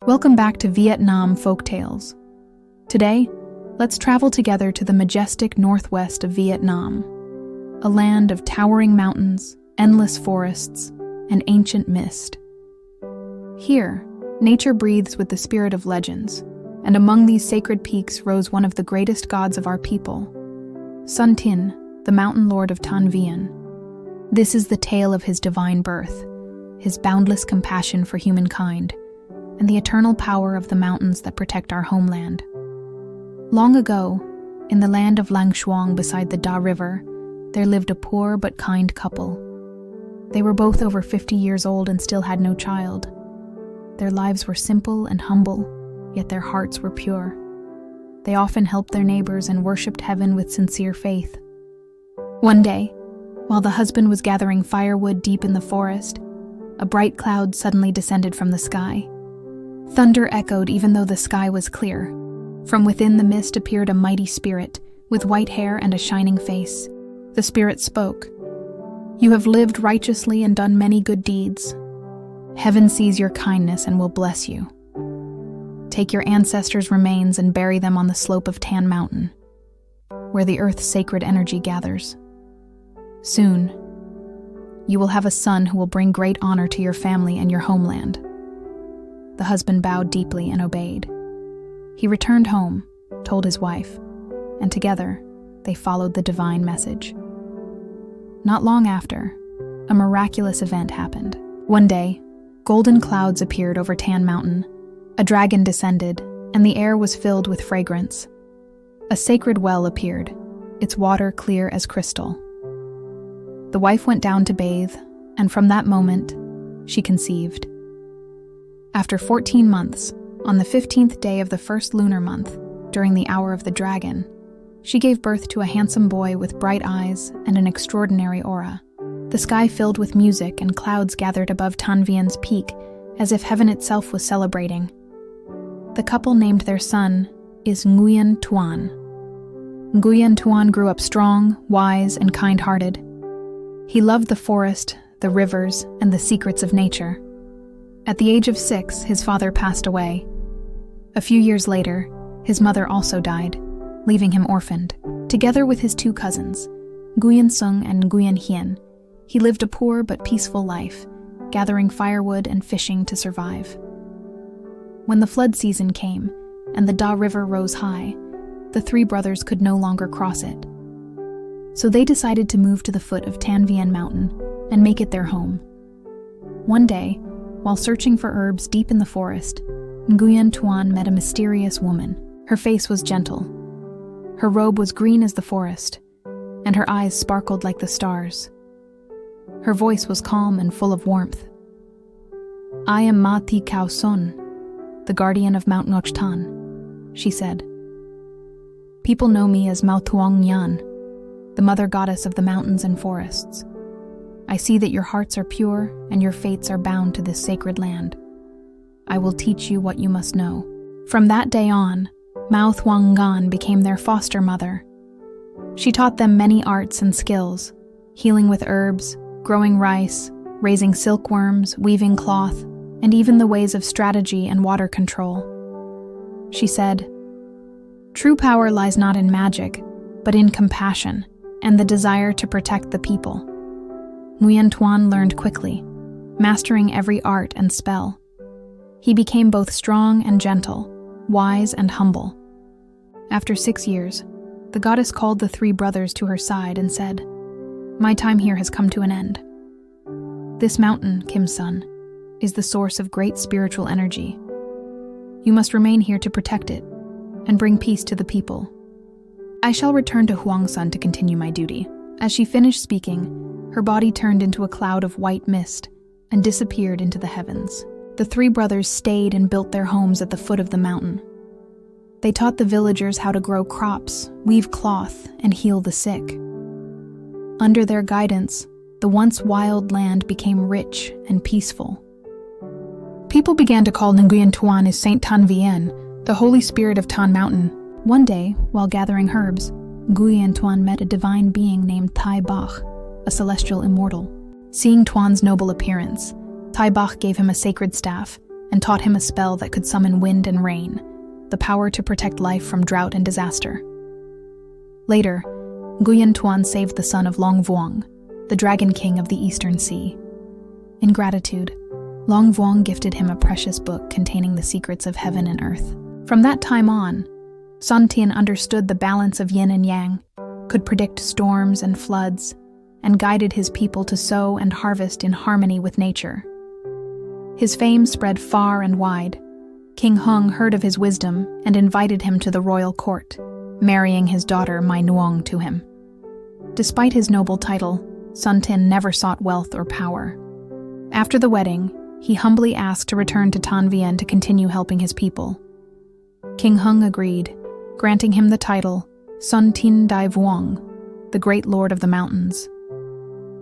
Welcome back to Vietnam Folktales. Today, let's travel together to the majestic northwest of Vietnam, a land of towering mountains, endless forests, and ancient mist. Here, nature breathes with the spirit of legends, and among these sacred peaks rose one of the greatest gods of our people, Son Tinh, the mountain lord of Tan Vien. This is the tale of his divine birth, his boundless compassion for humankind, and the eternal power of the mountains that protect our homeland. Long ago, in the land of Lang Xuang beside the Da River, there lived a poor but kind couple. They were both over 50 years old and still had no child. Their lives were simple and humble, yet their hearts were pure. They often helped their neighbors and worshipped heaven with sincere faith. One day, while the husband was gathering firewood deep in the forest, a bright cloud suddenly descended from the sky. Thunder echoed even though the sky was clear. From within the mist appeared a mighty spirit, with white hair and a shining face. The spirit spoke. "You have lived righteously and done many good deeds. Heaven sees your kindness and will bless you. Take your ancestors' remains and bury them on the slope of Tan Mountain, where the earth's sacred energy gathers. Soon, you will have a son who will bring great honor to your family and your homeland." The husband bowed deeply and obeyed. He returned home, told his wife, and together they followed the divine message. Not long after, a miraculous event happened. One day, golden clouds appeared over Tan Mountain, a dragon descended, and the air was filled with fragrance. A sacred well appeared, its water clear as crystal. The wife went down to bathe, and from that moment, she conceived. After 14 months, on the 15th day of the first lunar month, during the hour of the dragon, she gave birth to a handsome boy with bright eyes and an extraordinary aura. The sky filled with music and clouds gathered above Tan Vien's peak, as if heaven itself was celebrating. The couple named their son Nguyen Tuan. Nguyen Tuan grew up strong, wise, and kind-hearted. He loved the forest, the rivers, and the secrets of nature. At the age of 6, his father passed away. A few years later, his mother also died, leaving him orphaned. Together with his two cousins, Nguyen Sung and Nguyen Hien, he lived a poor but peaceful life, gathering firewood and fishing to survive. When the flood season came, and the Da River rose high, the three brothers could no longer cross it. So they decided to move to the foot of Tan Vien Mountain and make it their home. One day, while searching for herbs deep in the forest, Nguyen Tuan met a mysterious woman. Her face was gentle. Her robe was green as the forest, and her eyes sparkled like the stars. Her voice was calm and full of warmth. "I am Ma Thi Khao Son, the guardian of Mount Ngoc Tan," she said. "People know me as Mao Thuong Nhan, the mother goddess of the mountains and forests. I see that your hearts are pure and your fates are bound to this sacred land. I will teach you what you must know." From that day on, Mao Thuong Ngan became their foster mother. She taught them many arts and skills, healing with herbs, growing rice, raising silkworms, weaving cloth, and even the ways of strategy and water control. She said, "True power lies not in magic, but in compassion and the desire to protect the people." Nguyen Tuan learned quickly, mastering every art and spell. He became both strong and gentle, wise and humble. After 6 years, the goddess called the three brothers to her side and said, "My time here has come to an end. This mountain, Kim's son, is the source of great spiritual energy. You must remain here to protect it and bring peace to the people. I shall return to Huang Sun to continue my duty." As she finished speaking, her body turned into a cloud of white mist and disappeared into the heavens. The three brothers stayed and built their homes at the foot of the mountain. They taught the villagers how to grow crops, weave cloth, and heal the sick. Under their guidance, the once wild land became rich and peaceful. People began to call Nguyen Tuan as Saint Tan Vien, the Holy Spirit of Tan Mountain. One day, while gathering herbs, Nguyen Tuan met a divine being named Thai Bach, a celestial immortal. Seeing Tuan's noble appearance, Thai Bach gave him a sacred staff and taught him a spell that could summon wind and rain, the power to protect life from drought and disaster. Later, Nguyen Tuan saved the son of Long Vuong, the Dragon King of the Eastern Sea. In gratitude, Long Vuong gifted him a precious book containing the secrets of heaven and earth. From that time on, Son Tinh understood the balance of yin and yang, could predict storms and floods, and guided his people to sow and harvest in harmony with nature. His fame spread far and wide. King Hung heard of his wisdom and invited him to the royal court, marrying his daughter Mai Nuong to him. Despite his noble title, Son Tinh never sought wealth or power. After the wedding, he humbly asked to return to Tan Vien to continue helping his people. King Hung agreed, granting him the title Son Tinh Dai Vuong, the Great Lord of the Mountains.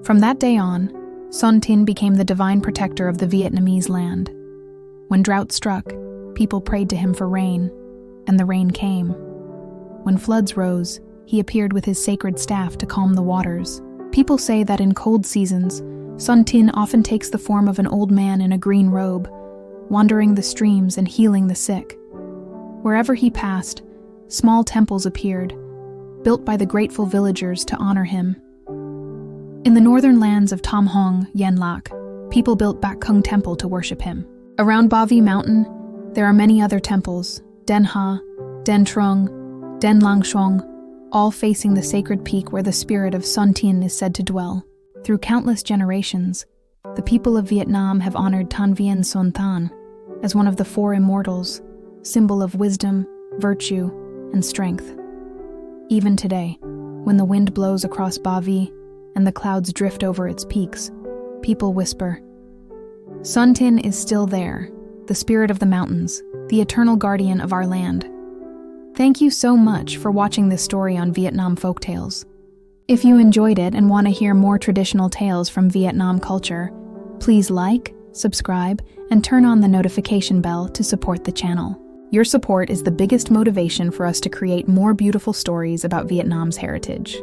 From that day on, Son Tinh became the divine protector of the Vietnamese land. When drought struck, people prayed to him for rain, and the rain came. When floods rose, he appeared with his sacred staff to calm the waters. People say that in cold seasons, Son Tinh often takes the form of an old man in a green robe, wandering the streams and healing the sick. Wherever he passed, small temples appeared, built by the grateful villagers to honor him. In the northern lands of Tam Hong, Yen Lac, people built Bac Kung Temple to worship him. Around Ba Vi Mountain, there are many other temples, Den Ha, Den Trung, Den Lang Shuang, all facing the sacred peak where the spirit of Son Tinh is said to dwell. Through countless generations, the people of Vietnam have honored Tan Vien Son Tan as one of the four immortals, symbol of wisdom, virtue, and strength. Even today, when the wind blows across Ba Vi and the clouds drift over its peaks, people whisper, Son Tinh is still there, the spirit of the mountains, the eternal guardian of our land. Thank you so much for watching this story on Vietnam Folktales. If you enjoyed it and want to hear more traditional tales from Vietnam culture, please like, subscribe, and turn on the notification bell to support the channel. Your support is the biggest motivation for us to create more beautiful stories about Vietnam's heritage.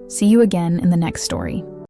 See you again in the next story.